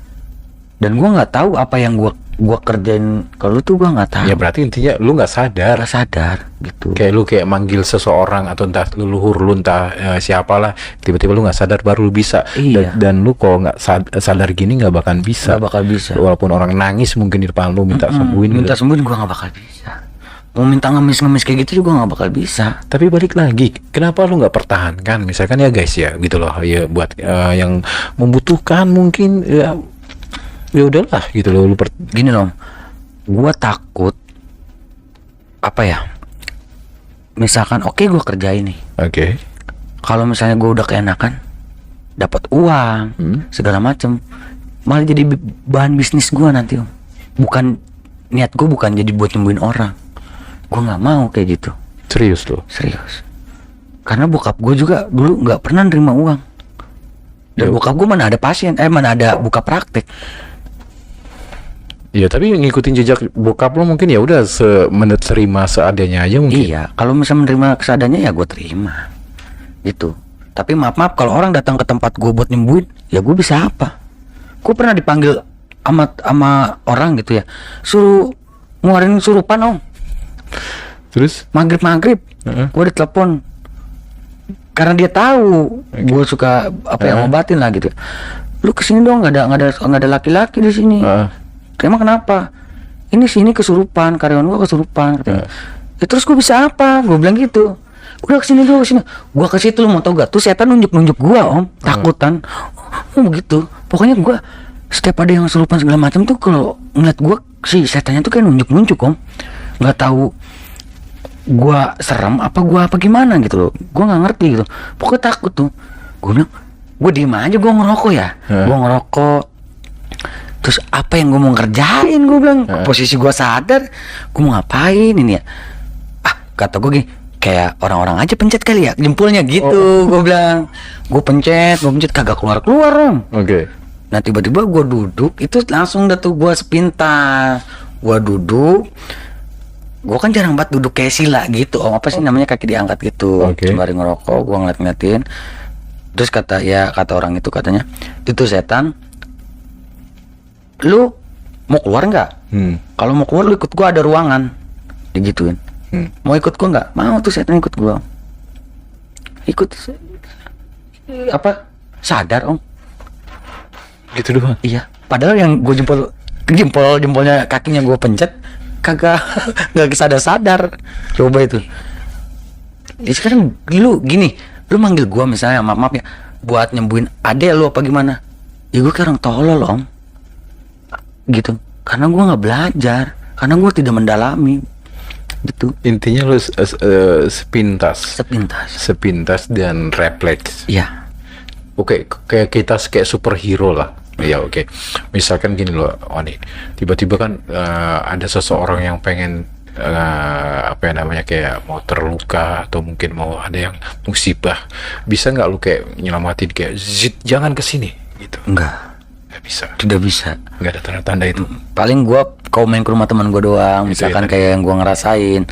Dan gua nggak tahu apa yang gua kerjain kalau tuh gua nggak tahu. Ya berarti intinya lu nggak sadar. Nggak sadar gitu. Kayak lu manggil seseorang atau entah leluhur lu entah siapalah, tiba-tiba lu nggak sadar baru lu bisa. Iya. Dan lu kalau nggak sadar gini nggak bakal bisa. Nggak bakal bisa. Walaupun orang nangis mungkin di depan lu minta sembuhin. Minta sembuhin gua nggak bakal bisa. Mau minta ngemis kayak gitu juga nggak bakal bisa. Tapi balik lagi, kenapa lu nggak pertahankan? Misalkan ya guys ya, gitu loh ya buat yang membutuhkan mungkin ya udahlah gitu loh gini loh, gua takut apa ya, misalkan oke, gua kerjain nih, oke. Kalau misalnya gua udah keenakan dapat uang segala macem, malah jadi bahan bisnis gua nanti om. Bukan niat gua bukan jadi buat nyembuhin orang, gua nggak mau kayak gitu. Serius loh? Serius. Karena bokap gua juga dulu nggak pernah nerima uang. Dan bokap gua mana ada pasien, mana ada buka praktek. Iya, tapi ngikutin jejak bokap lo mungkin ya udah terima seadanya aja mungkin. Iya, kalau misalnya menerima kesadannya ya gue terima, gitu. Tapi maaf kalau orang datang ke tempat gue buat nyembuhin, ya gue bisa apa? Gue pernah dipanggil sama orang gitu ya, suruh ngeluarin surupan om. Terus? Maghrib, gue ditelepon karena dia tahu gue suka yang ngobatin lah gitu. Lu kesini dong, nggak ada laki-laki di sini. Emang kenapa? Ini sini kesurupan, karyawan gua kesurupan katanya. Ya terus gua bisa apa? Gua bilang gitu. Udah kesini dulu, kesini. Gua ke situ, lu mau tau gak? Tuh setan nunjuk gua om, takutan. Begitu. Pokoknya gua setiap ada yang kesurupan segala macam tuh kalau ngeliat gua si setannya tuh kayak nunjuk om. Nggak tahu gua serem apa gua apa gimana gitu loh. Gua nggak ngerti gitu. Pokoknya takut tuh. Gua bilang, gua diem aja, gua ngerokok ya. Gua ngerokok. Terus apa yang gue mau ngerjain, gue bilang posisi gue sadar gue mau ngapain ini ya, kata gue gini, kayak orang-orang aja pencet kali ya jempolnya gitu. Gue bilang gue pencet kagak keluar om. Oke. Nah tiba-tiba gue duduk, itu langsung dah tuh gue sepintas. Gue duduk, gue kan jarang banget duduk kayak sila gitu om, apa sih namanya, kaki diangkat gitu. Sembari ngerokok gue ngeliatin. Terus kata orang itu katanya, itu setan, lu mau keluar nggak? Kalau mau keluar lu ikut gua, ada ruangan, digituin. Mau ikut gua nggak? Mau tuh setan ikut gua. Ikut apa? Sadar om. Gitu doang. Iya. Padahal yang gua jempolnya kakinya gua pencet, kagak nggak sadar. Coba itu. Ya sekarang lu gini, lu manggil gua misalnya maaf ya, buat nyembuhin adek lu apa gimana? Ya gua kayak orang tolol om. Gitu, karena gue nggak belajar, karena gue tidak mendalami, gitu. Intinya lu sepintas dan refleks. Iya. oke, kayak kita kayak superhero lah. Ya oke. Misalkan gini loh, Oni. Tiba-tiba kan ada seseorang yang pengen apa yang namanya kayak mau terluka atau mungkin mau ada yang musibah. Bisa nggak lu kayak nyelamatin kayak zit jangan kesini gitu? Enggak. Nggak bisa. Tidak bisa. Nggak ada tanda-tanda itu. Paling gua kau main ke rumah teman gua doang, Itu misalkan ya, kayak yang gua ngerasain.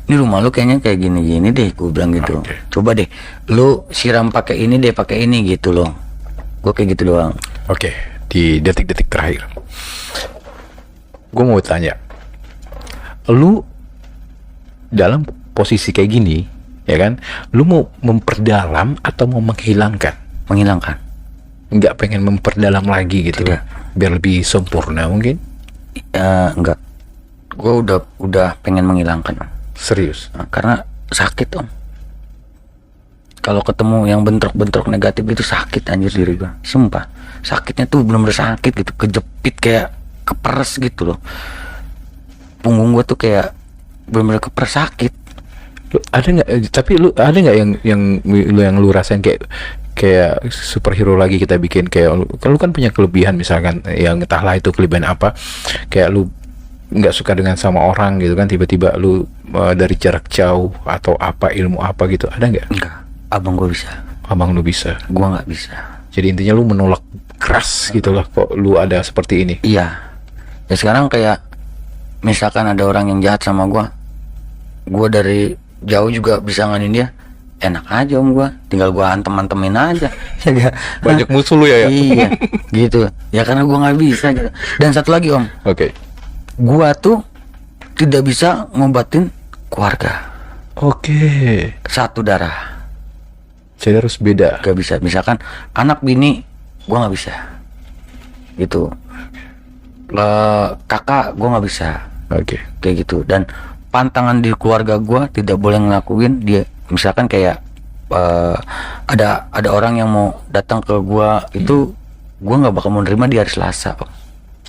Ini rumah lu kayaknya kayak gini-gini deh, gua bilang gitu. Oke. Coba deh, lu siram pakai ini deh, pakai ini gitu loh. Gua kayak gitu doang. Oke, di detik-detik terakhir, gue mau tanya, lu dalam posisi kayak gini, ya kan? Lu mau memperdalam atau mau menghilangkan? Menghilangkan. Nggak pengen memperdalam lagi gitu, Tidak. biar lebih sempurna mungkin? Enggak. Gua udah pengen menghilangkan, Om. Serius? Nah, karena sakit, Om. Kalau ketemu yang bentrok-bentrok negatif itu sakit anjir diri gua. Sumpah. Sakitnya tuh bener-bener sakit gitu, kejepit kayak keperes gitu loh. Punggung gua tuh kayak bener-bener keperes sakit. Lu ada nggak? Tapi lu ada nggak yang lu rasain kayak superhero lagi kita bikin kayak lu kan punya kelebihan misalkan yang entahlah itu kelebihan apa, kayak lu nggak suka dengan sama orang gitu kan, tiba-tiba lu dari jarak jauh atau apa ilmu apa gitu, ada nggak? Enggak. Abang gua bisa. Abang lu bisa. Gua nggak bisa. Jadi intinya lu menolak keras gitu lah kok lu ada seperti ini. Iya. Ya sekarang kayak misalkan ada orang yang jahat sama gua dari jauh juga bisa nganin dia. Enak aja Om gua, tinggal gua antem-antemin aja. Banyak musuh lu ya. Iya, gitu. Ya karena gua nggak bisa gitu. Dan satu lagi Om, Oke. gua tuh tidak bisa ngobatin keluarga. Oke. Satu darah. Jadi harus beda. Gak bisa. Misalkan anak bini gua nggak bisa. Gitu. Kakak gua nggak bisa. Oke. Kayak gitu. Dan pantangan di keluarga gua tidak boleh ngelakuin dia. Misalkan kayak ada orang yang mau datang ke gua itu gua nggak bakal mau nerima di hari Selasa.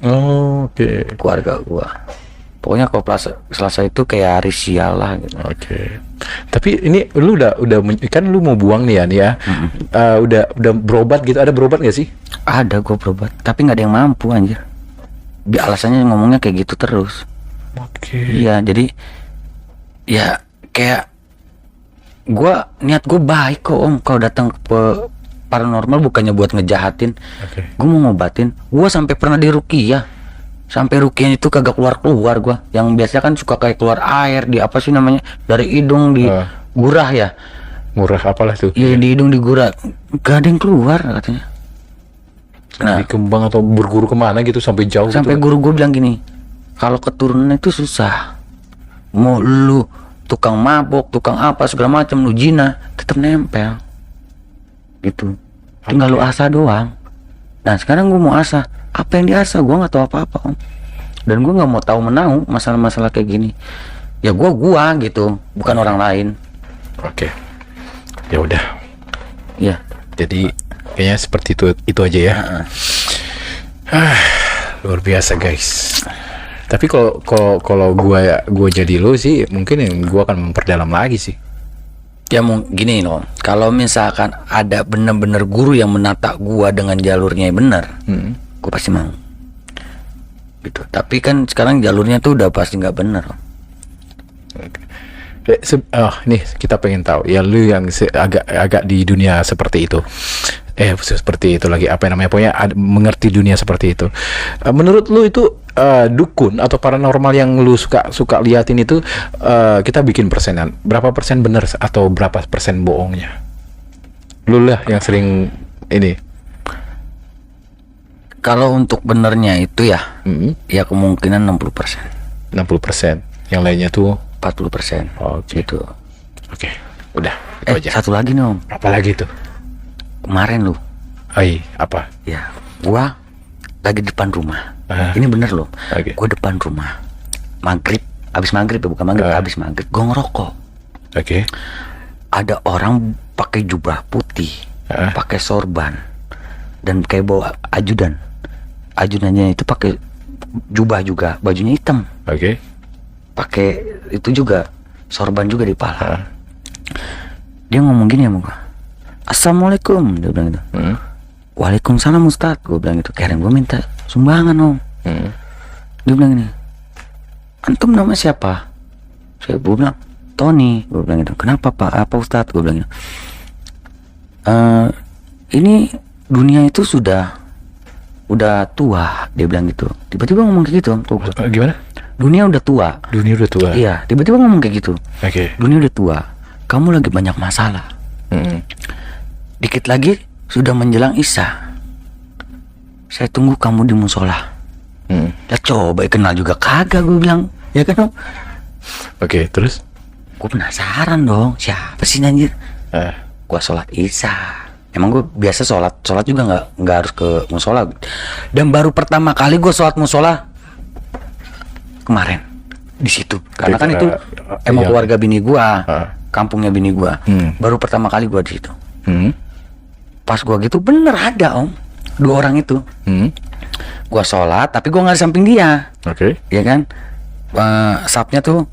Oh, oke. Keluarga gua. Pokoknya kalau Selasa itu kayak hari sial lah gitu. Oke. Tapi ini lu udah kan lu mau buang nih ya. Udah berobat gitu, ada berobat nggak sih? Ada gua berobat, tapi nggak ada yang mampu anjir. Alasannya ngomongnya kayak gitu terus. Oke. Iya, jadi ya kayak niat gua baik kok Om. Kalau datang ke paranormal bukannya buat ngejahatin. Oke. Gua mau ngobatin. Gua sampai pernah diruqyah. Sampai ruqyah itu kagak keluar gua. Yang biasa kan suka kayak keluar air di apa sih namanya? Dari hidung di gurah ya. Murah apalah tuh? Iya, di hidung di gurah. Gak ada yang keluar katanya. Di kembang atau berguru kemana gitu sampai jauh Sampai gitu. guru gue bilang gini, kalau keturunan itu susah. Mau lu tukang mabok, tukang apa segala macam, lu jina tetap nempel. Gitu. Tinggal lu asah doang. Nah sekarang gue mau asah. Apa yang diasah? Gue nggak tahu apa-apa Om. Dan gue nggak mau tahu menau masalah-masalah kayak gini. Ya gue gitu, bukan orang lain. Oke. Ya udah. Ya. Jadi kayaknya seperti itu aja ya. Luar biasa guys. Tapi kalau gua jadi lu sih mungkin yang gua akan memperdalam lagi sih. Ya mau gini loh. Kalau misalkan ada bener-bener guru yang menata gua dengan jalurnya yang bener, gua pasti mau. Gitu. Tapi kan sekarang jalurnya tuh udah pasti nggak bener. Nih kita pengen tahu ya lu yang agak di dunia seperti itu. Seperti itu lagi apa yang namanya pokoknya mengerti dunia seperti itu. Menurut lu itu dukun atau paranormal yang lu suka liatin itu kita bikin persenan. Berapa persen benar atau berapa persen bohongnya? Lu lah yang sering ini. Kalau untuk benernya itu ya, ya kemungkinan 60%. 60%. Yang lainnya tuh 40%. Oke. Gitu. Oke. Udah. Itu aja. Satu lagi nih Om. Apa lagi tuh? Kemarin lu. Apa? Ya, gua lagi depan rumah. Ah. Ini bener loh. Oke. Gua depan rumah. Maghrib, abis maghrib ya, bukan maghrib, abis maghrib. Gua ngerokok. Oke. Ada orang pakai jubah putih, pakai sorban, dan kayak bawa ajudan. Ajudannya itu pakai jubah juga, bajunya hitam. Oke. Pakai itu juga, sorban juga di pala. Dia ngomong gini sama gua, Assalamualaikum, dia bilang gitu. Waalaikumsalam Ustaz, gue bilang gitu. Kirain gue minta sumbangan Om. Dia bilang ini, antum nama siapa? Gue bilang Tony. Gue bilang gitu. Kenapa Pak? Apa Ustaz? Gue bilang gitu. Ini dunia itu udah tua, dia bilang gitu. Tiba-tiba ngomong kayak gitu. Gimana? Dunia udah tua. Dunia udah tua. Iya, tiba-tiba ngomong kayak gitu. Oke. Dunia udah tua. Kamu lagi banyak masalah. Dikit lagi sudah menjelang Isya. Saya tunggu kamu di musola. Ya coba kenal juga kagak, gue bilang. Ya kan Om? Oke, terus? Gue penasaran dong, siapa sih anjir? Gue sholat Isya. Emang gue biasa sholat juga nggak harus ke musola. Dan baru pertama kali gue sholat musola kemarin di situ. Karena kan itu emang keluarga bini gue, kampungnya bini gue. Baru pertama kali gue di situ. Pas gue gitu bener ada Om, 2 orang itu. Gue sholat tapi gue nggak di samping dia. Oke. Ya kan? Sapnya tuh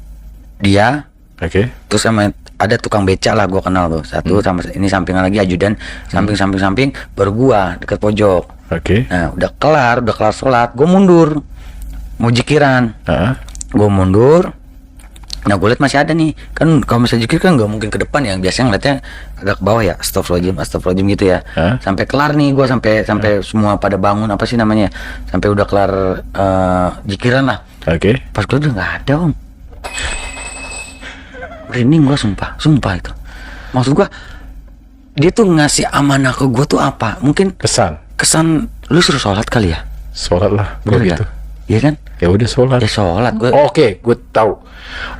dia. Oke. Terus sama ada tukang beca lah, gue kenal tuh satu. Sama ini sampingan lagi ajudan, samping baru gue deket pojok. Oke. Nah udah kelar sholat, gue mundur mau jikiran. Gue mundur. Nah gue liat masih ada nih kan, kalau misalnya jikir kan nggak mungkin ke depan ya, biasanya ngeliatnya agak ke bawah ya, astagfirullahaladzim gitu ya. Sampai kelar nih gue, sampai semua pada bangun, apa sih namanya, sampai udah kelar jikiran lah. Oke. Pas gue udah nggak ada Om, merinding gue, sumpah itu. Maksud gue dia tuh ngasih amanah ke gue tuh apa? Mungkin kesan lu suruh sholat kali ya. Sholat lah kalau gitu. Iya kan? Ya udah sholat. Ya sholat. Oke, gue tahu.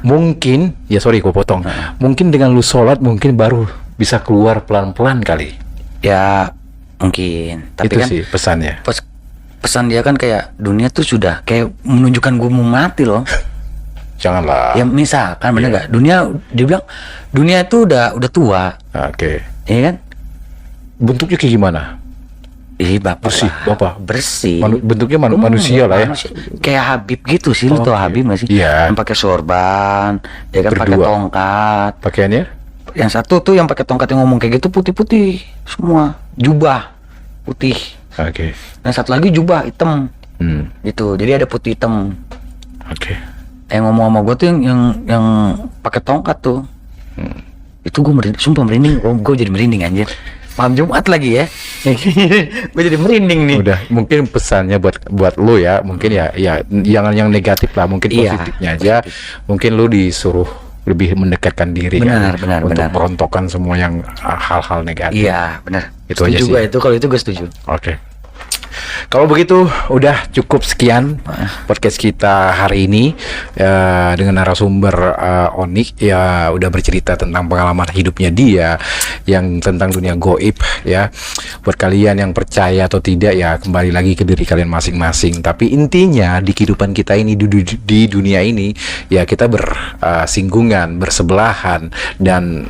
Mungkin, ya sorry gue potong. Mungkin dengan lu sholat mungkin baru bisa keluar pelan-pelan kali. Ya mungkin. Tapi itu kan sih pesannya. Pesan dia kan kayak dunia tuh sudah kayak menunjukkan gue mau mati loh. Janganlah. Ya misalkan bener nggak? Dunia, dia bilang dunia itu udah tua. Oke. Iya kan? Bentuknya kayak gimana? Bersih. Bentuknya manusia lah ya. Kayak Habib gitu sih, lu tau Habib masih? Iya. Yang pakai sorban, ya kan, pakai tongkat. Pakaiannya? Yang satu tuh yang pakai tongkat yang ngomong kayak gitu putih-putih semua, jubah putih. Oke. Yang satu lagi jubah hitam. Gitu. Jadi ada putih hitam. Oke. Yang ngomong sama gue tuh yang pakai tongkat tuh. Itu gue merinding, sumpah merinding. Gue jadi merinding anjir. Malam Jumat lagi ya. Gue jadi merinding nih. Udah, mungkin pesannya buat lo ya, mungkin ya jangan yang negatif lah, mungkin positifnya aja. Mungkin lo disuruh lebih mendekatkan diri benar, untuk merontokkan semua yang hal-hal negatif. Iya, benar. Itu aja sih. Kalau itu gue setuju. Oke. Kalau begitu udah cukup sekian podcast kita hari ini dengan narasumber Onik ya, udah bercerita tentang pengalaman hidupnya dia yang tentang dunia goib ya. Buat kalian yang percaya atau tidak ya kembali lagi ke diri kalian masing-masing. Tapi intinya di kehidupan kita ini di dunia ini ya kita bersinggungan, bersebelahan dan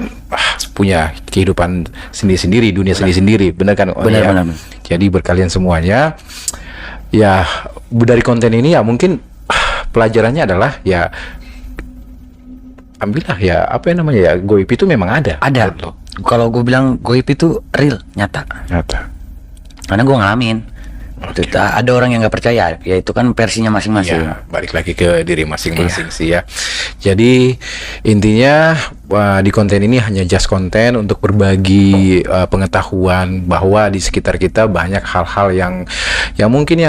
punya kehidupan sendiri-sendiri, dunia sendiri-sendiri, benar kan? Benar. Jadi buat kalian semuanya ya, dari konten ini ya mungkin pelajarannya adalah ya ambillah ya, apa yang namanya ya, goib itu memang ada. Kalau gue bilang goib itu real, nyata. Karena gue ngalamin. Ada orang yang nggak percaya, ya itu kan versinya masing-masing. Ya, balik lagi ke diri masing-masing sih ya. Jadi intinya di konten ini hanya just konten untuk berbagi pengetahuan bahwa di sekitar kita banyak hal-hal yang mungkin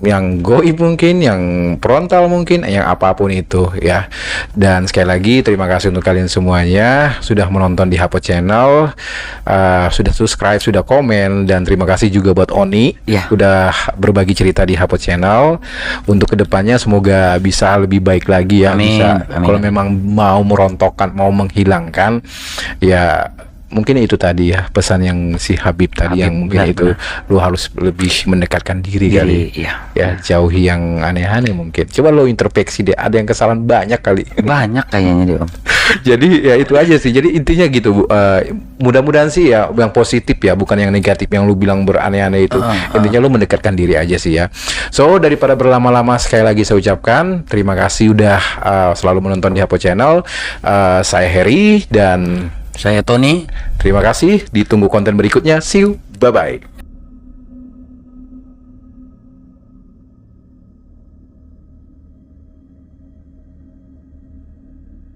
yang goib, mungkin yang frontal, mungkin yang apapun itu ya. Dan sekali lagi terima kasih untuk kalian semuanya sudah menonton di Hapo Channel, sudah subscribe, sudah komen, dan terima kasih juga buat Oni udah berbagi cerita di Hapo Channel. Untuk kedepannya semoga bisa lebih baik lagi ya. Amin. Kalau memang mau merontokkan, mau menghilangkan ya, mungkin itu tadi ya pesan yang si Habib tadi, yang mungkin itu lu harus lebih mendekatkan diri kali ya, jauhi yang aneh-aneh. Mungkin coba lo introspeksi deh, ada yang kesalahan banyak kali, banyak kayaknya dia Om. Jadi ya itu aja sih, jadi intinya gitu mudah-mudahan sih ya yang positif ya, bukan yang negatif yang lu bilang beraneh-aneh itu. Intinya lu mendekatkan diri aja sih ya. So daripada berlama-lama, sekali lagi saya ucapkan terima kasih udah selalu menonton di Hapo Channel. Saya Heri dan saya Tony. Terima kasih, ditunggu konten berikutnya. See you, bye-bye.